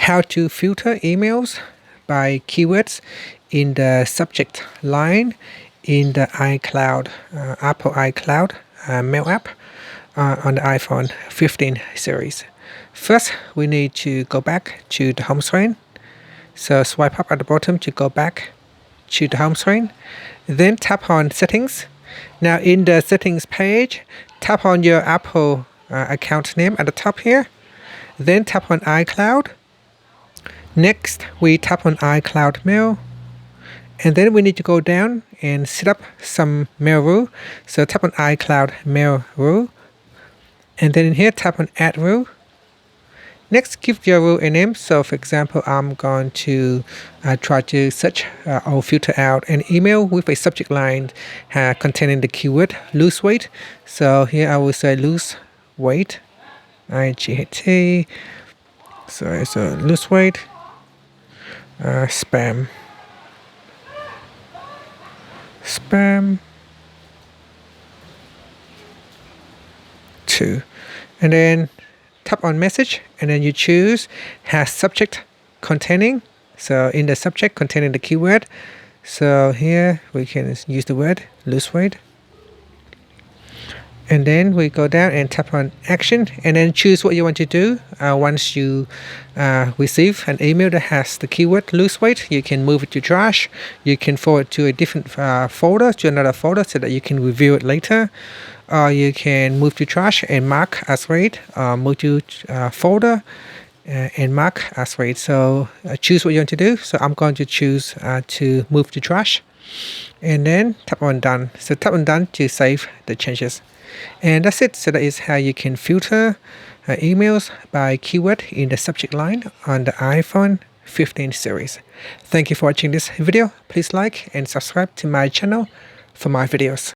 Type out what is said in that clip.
how to filter emails by keywords in the subject line in the iCloud, Apple iCloud mail app on the iPhone 15 series. First, we need to go back to the home screen. So swipe up at the bottom to go back to the home screen. Then tap on Settings. Now in the Settings page, tap on your Apple account name at the top here. Then tap on iCloud. Next, we tap on iCloud Mail. And then we need to go down and set up some mail rule. So tap on iCloud Mail rule. And then in here, tap on Add rule. Next, give your rule a name. So for example, I'm going to try to search or filter out an email with a subject line containing the keyword lose weight. So here I will say lose weight, IGHT. So lose weight, spam 2. And then tap on message, and then you choose has subject containing. So in the subject containing the keyword. So here we can use the word lose weight. And then we go down and tap on action, and then choose what you want to do. Once you receive an email that has the keyword lose weight, you can move it to trash. You can forward it to a different folder, to another folder, so that you can review it later. Or you can move to trash and mark as read. Move to folder and mark as read. So choose what you want to do. So I'm going to choose to move to trash. And then tap on done. So tap on done to save the changes. And that's it. So that is how you can filter emails by keyword in the subject line on the iPhone 15 series. Thank you for watching this video. Please like and subscribe to my channel for more videos.